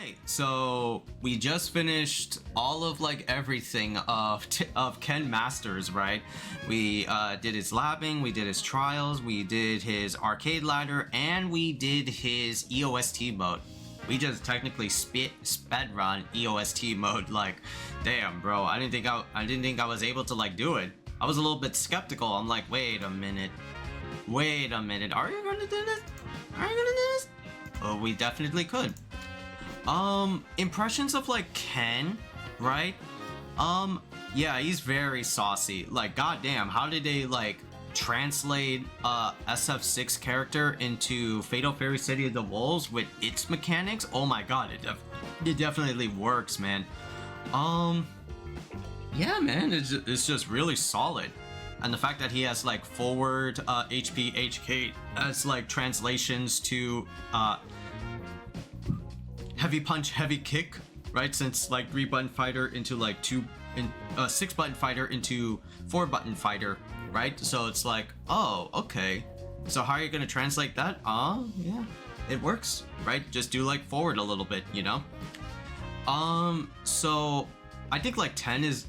Okay, so we just finished all of like everything of Ken Masters, right? We did his labbing, we did his trials, we did his arcade ladder, and we did his EOST mode. We just technically sped run EOST mode. Like, damn, bro, I didn't think I was able to like do it. I was a little bit skeptical. I'm like, wait a minute, are you gonna do this? Are you gonna do this? Well, we definitely could. Impressions of like Ken, right? Yeah, he's very saucy. Like, goddamn, how did they like translate SF6 character into Fatal Fury City of the Wolves with its mechanics? Oh my god, it definitely works, man. Yeah, man, it's just really solid. And the fact that he has like forward HP HK as like translations to heavy punch, heavy kick, right? Since like 3-button fighter into like 6-button fighter into 4-button fighter, right? So it's like, oh, okay. So how are you gonna translate that? Yeah, it works, right? Just do like forward a little bit, you know? So I think like Ken is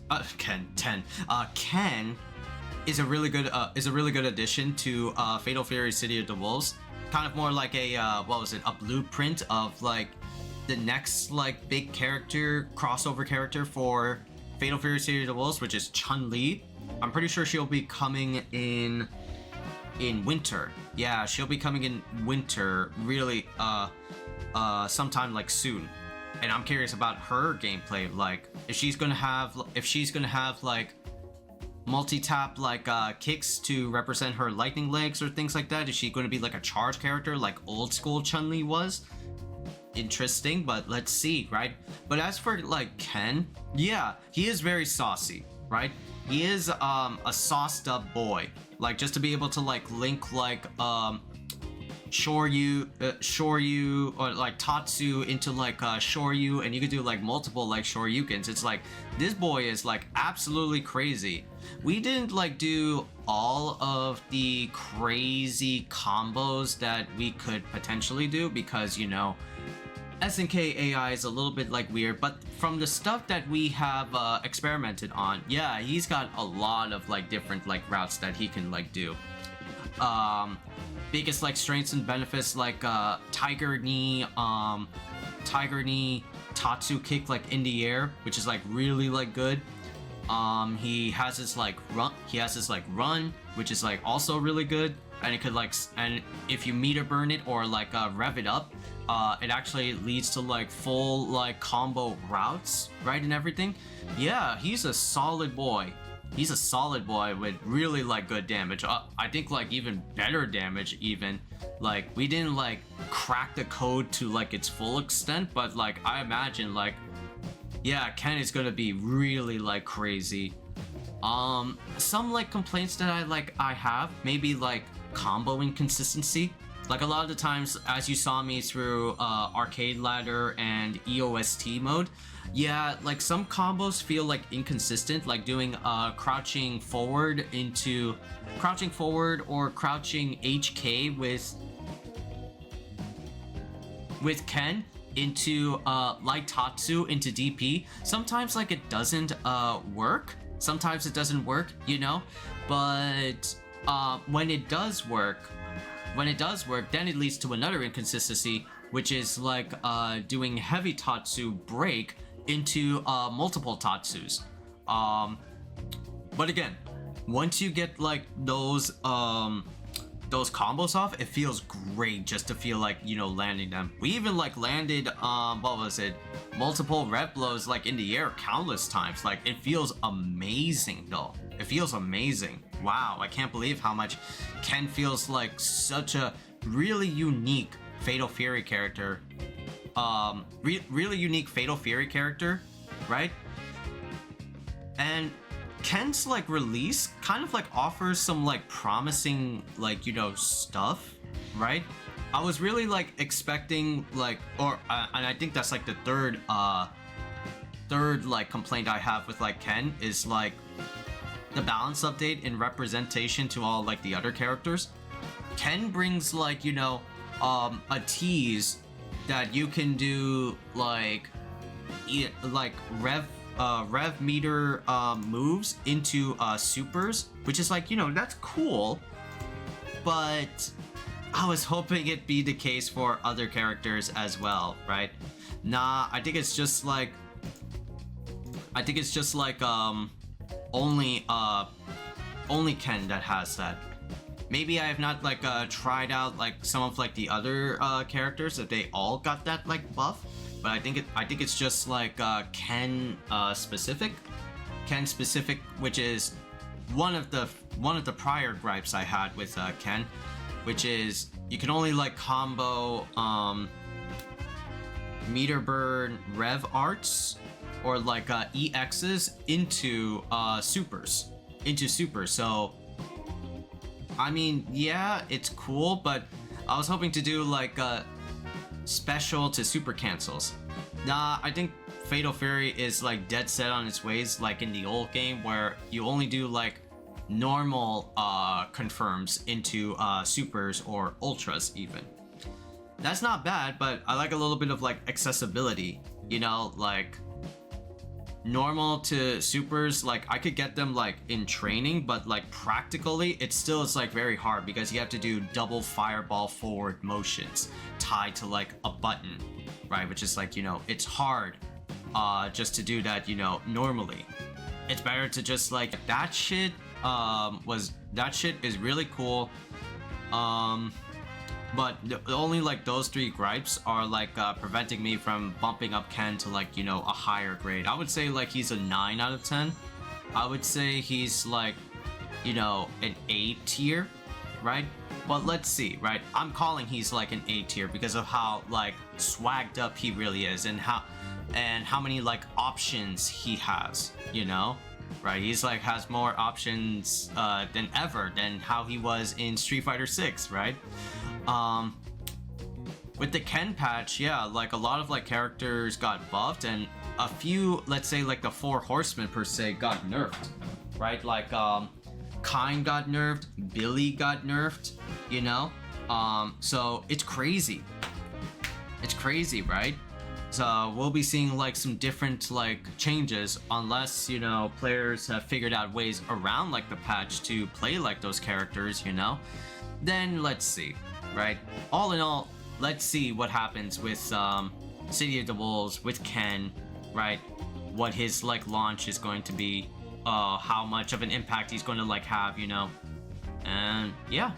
is a really good addition to Fatal Fury City of the Wolves. Kind of more like a a blueprint of like the next like big character, crossover character for Fatal Fury City of the Wolves, which is Chun-Li. I'm pretty sure she'll be coming in winter. Yeah, she'll be coming in winter, really sometime like soon. And I'm curious about her gameplay, like if she's gonna have like multi-tap like kicks to represent her lightning legs or things like that. Is she going to be like a charge character like old school Chun-Li was? Interesting, but let's see, right? But as for like Ken, yeah, he is very saucy, right? He is a sauced up boy. Like, just to be able to like link like Shoryu or like Tatsu into like Shoryu, and you could do like multiple like Shoryukens. It's like, this boy is like absolutely crazy. We didn't like do all of the crazy combos that we could potentially do because, you know, SNK AI is a little bit like weird, but from the stuff that we have experimented on, yeah, he's got a lot of like different like routes that he can like do. Biggest like strengths and benefits like tiger knee, Tatsu kick like in the air, which is like really like good. He has his like run, which is like also really good, and it could like, and if you meter burn it or like rev it up, it actually leads to like full like combo routes, right, and everything. Yeah, he's a solid boy. He's a solid boy with really like good damage. I think like even better damage even. Like, we didn't like crack the code to like its full extent, but like I imagine like, yeah, Ken is gonna be really like crazy. Some like complaints that I have, maybe like combo inconsistency. Like, a lot of the times, as you saw me through arcade ladder and EOST mode, yeah, like some combos feel like inconsistent, like doing crouching forward or crouching HK with Ken into light Tatsu into DP. Sometimes like it doesn't work. Sometimes it doesn't work, you know. But when it does work, then it leads to another inconsistency, which is like doing heavy Tatsu break into multiple Tatsus. But again, once you get like those combos off, it feels great just to feel like, you know, landing them. We even like landed multiple rev blows like in the air countless times. Like, it feels amazing though. It feels amazing. Wow, I can't believe how much Ken feels like such a really unique Fatal Fury character. Really unique Fatal Fury character, right? And Ken's like release kind of like offers some like promising like, you know, stuff, right? I was really like expecting like, and I think that's like the third like complaint I have with like Ken is like the balance update in representation to all like the other characters. Ken brings like, you know, a tease that you can do like rev meter moves into supers, which is like, you know, that's cool, but I was hoping it'd be the case for other characters as well, right? Nah, I think it's just like only Ken that has that. Maybe I have not like tried out like some of like the other characters that they all got that like buff, but I think it's just like Ken specific, which is one of the prior gripes I had with Ken, which is you can only like combo meter burn rev arts or like EXs into supers. So I mean, yeah, it's cool, but I was hoping to do like special to super cancels. Nah, I think Fatal Fury is like dead set on its ways, like in the old game where you only do like normal confirms into supers or ultras even. That's not bad, but I like a little bit of like accessibility, you know, like normal to supers, like I could get them like in training, but like practically it still is like very hard because you have to do double fireball forward motions tied to like a button, right? Which is like, you know, it's hard just to do that, you know, normally. It's better to just like that shit is really cool. But only like those three gripes are like preventing me from bumping up Ken to like, you know, a higher grade. I would say like he's a 9 out of 10. I would say he's like, you know, an A tier, right? But let's see, right? I'm calling he's like an A tier because of how like swagged up he really is and how many like options he has, you know? Right, he's like has more options than ever than how he was in Street Fighter 6, right? With the Ken patch, yeah, like a lot of like characters got buffed and a few, let's say like the 4 horsemen per se got nerfed, right? Like Kain got nerfed, Billy got nerfed, you know? So it's crazy, right? So we'll be seeing like some different like changes unless, you know, players have figured out ways around like the patch to play like those characters, you know? Then let's see, right? All in all, let's see what happens with City of the Wolves, with Ken, right? What his like launch is going to be, how much of an impact he's going to like have, you know? And yeah.